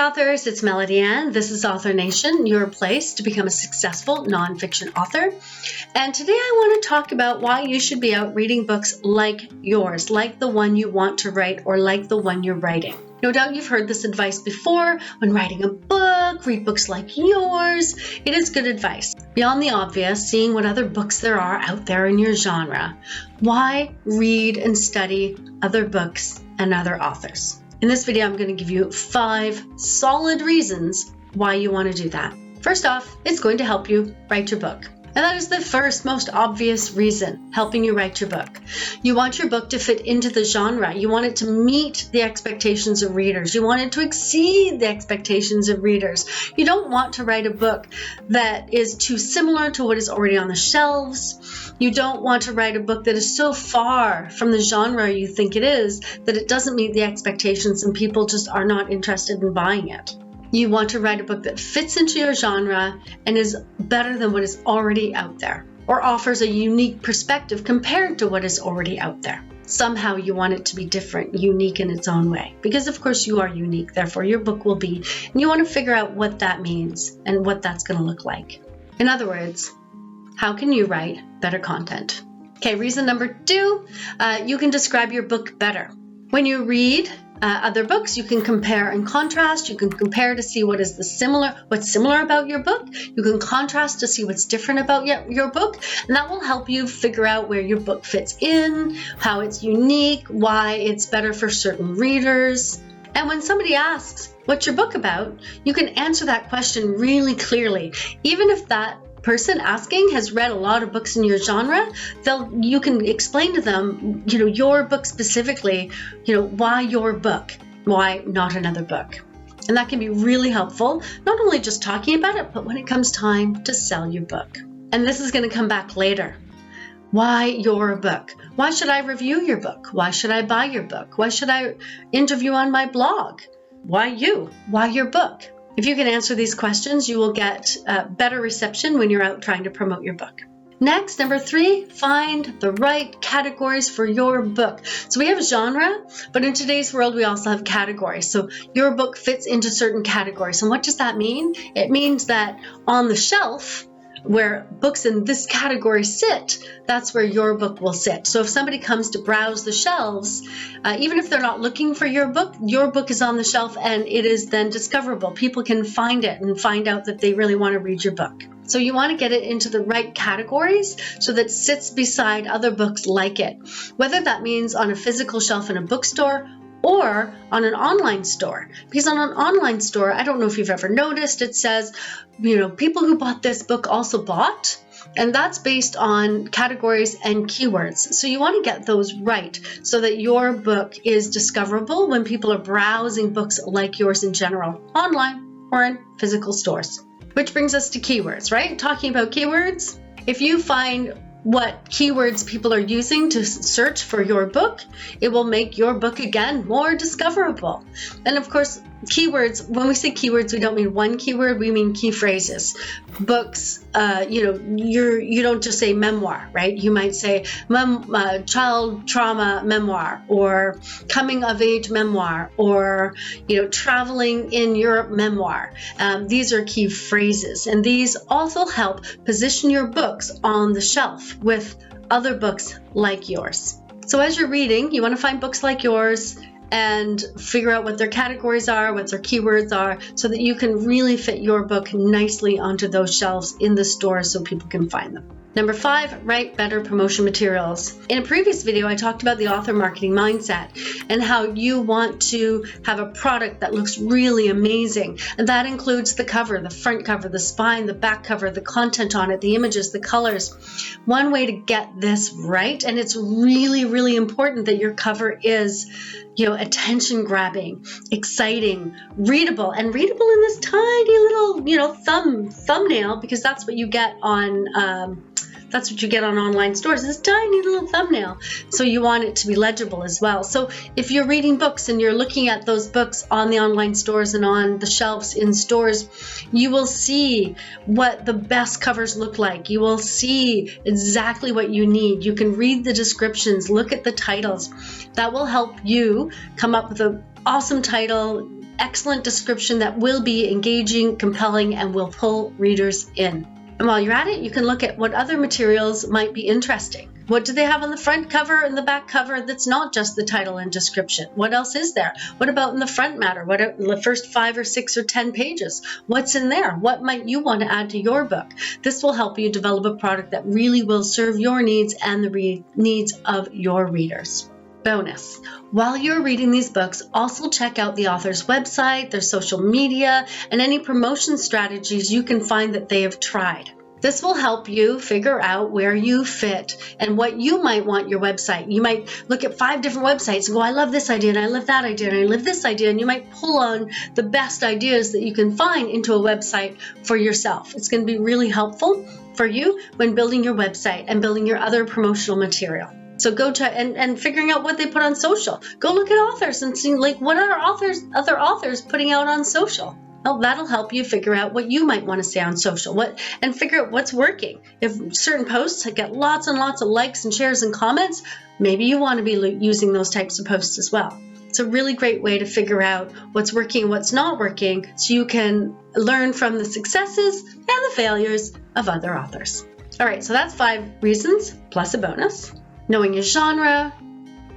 Hi authors, it's Melody Ann. This is Author Nation, your place to become a successful nonfiction author. And today I want to talk about why you should be out reading books like yours, like the one you want to write or like the one you're writing. No doubt you've heard this advice before. When writing a book, read books like yours. It is good advice. Beyond the obvious, seeing what other books there are out there in your genre, why read and study other books and other authors? In this video, I'm going to give you 5 solid reasons why you want to do that. First off, it's going to help you write your book. And that is the first most obvious reason, helping you write your book. You want your book to fit into the genre. You want it to meet the expectations of readers. You want it to exceed the expectations of readers. You don't want to write a book that is too similar to what is already on the shelves. You don't want to write a book that is so far from the genre you think it is that it doesn't meet the expectations and people just are not interested in buying it. You want to write a book that fits into your genre and is better than what is already out there, or offers a unique perspective compared to what is already out there. Somehow you want it to be different, unique in its own way, because of course you are unique, therefore your book will be, and you want to figure out what that means and what that's going to look like. In other words, how can you write better content? Okay, reason number 2, you can describe your book better. When you read other books, you can compare and contrast. You can compare to see what's similar about your book. You can contrast to see what's different about your book, and that will help you figure out where your book fits in, how it's unique, why it's better for certain readers. And when somebody asks, what's your book about? You can answer that question really clearly. Even if that person asking has read a lot of books in your genre, you can explain to them, your book specifically, why your book, why not another book. And that can be really helpful, not only just talking about it, but when it comes time to sell your book. And this is going to come back later. Why your book? Why should I review your book? Why should I buy your book? Why should I interview on my blog? Why you? Why your book? If you can answer these questions, you will get better reception when you're out trying to promote your book. Next, number 3, find the right categories for your book. So we have a genre, but in today's world, we also have categories. So your book fits into certain categories. And what does that mean? It means that on the shelf, where books in this category sit, that's where your book will sit. So if somebody comes to browse the shelves, even if they're not looking for your book is on the shelf and it is then discoverable. People can find it and find out that they really want to read your book. So you want to get it into the right categories so that it sits beside other books like it. Whether that means on a physical shelf in a bookstore or on an online store. Because on an online store, I don't know if you've ever noticed, it says, people who bought this book also bought, and that's based on categories and keywords. So you want to get those right so that your book is discoverable when people are browsing books like yours in general, online or in physical stores. Which brings us to keywords, right? Talking about keywords, if you find what keywords people are using to search for your book, it will make your book again more discoverable. And of course, keywords, when we say keywords, we don't mean one keyword, we mean key phrases. Books, you don't just say memoir, right? You might say child trauma memoir, or coming of age memoir, or traveling in Europe memoir. These are key phrases, and these also help position your books on the shelf with other books like yours. So as you're reading, you want to find books like yours and figure out what their categories are, what their keywords are, so that you can really fit your book nicely onto those shelves in the stores so people can find them. Number 5, write better promotion materials. In a previous video, I talked about the author marketing mindset and how you want to have a product that looks really amazing. And that includes the cover, the front cover, the spine, the back cover, the content on it, the images, the colors. One way to get this right, and it's really, really important that your cover is attention grabbing, exciting, readable, and readable in this tiny little, thumbnail, because that's what you get on online stores, this tiny little thumbnail. So you want it to be legible as well. So if you're reading books and you're looking at those books on the online stores and on the shelves in stores, you will see what the best covers look like. You will see exactly what you need. You can read the descriptions, look at the titles. That will help you come up with an awesome title excellent description that will be engaging, compelling, and will pull readers in. And while you're at it, you can look at what other materials might be interesting. What do they have on the front cover and the back cover that's not just the title and description? What else is there? What about in the front matter? What are the first 5 or 6 or 10 pages? What's in there? What might you want to add to your book? This will help you develop a product that really will serve your needs and the needs of your readers. Bonus. While you're reading these books, also check out the author's website, their social media, and any promotion strategies you can find that they have tried. This will help you figure out where you fit and what you might want your website. You might look at 5 different websites and go, I love this idea, and I love that idea, and I love this idea, and you might pull on the best ideas that you can find into a website for yourself. It's going to be really helpful for you when building your website and building your other promotional material. So go to and figuring out what they put on social. Go look at authors and see what are other authors putting out on social. Well, that'll help you figure out what you might want to say on social, and figure out what's working. If certain posts get lots and lots of likes and shares and comments, maybe you want to be using those types of posts as well. It's a really great way to figure out what's working and what's not working, so you can learn from the successes and the failures of other authors. All right, so that's 5 reasons plus a bonus. Knowing your genre,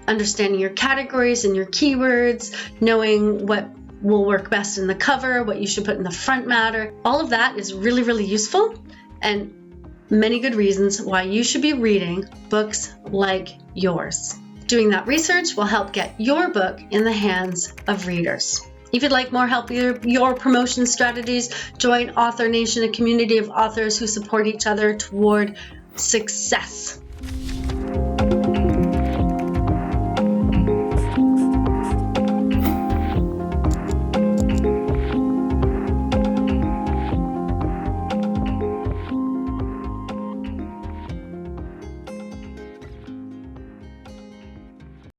understanding your categories and your keywords, knowing what will work best in the cover, what you should put in the front matter. All of that is really, really useful, and many good reasons why you should be reading books like yours. Doing that research will help get your book in the hands of readers. If you'd like more help with your promotion strategies, join Author Nation, a community of authors who support each other toward success.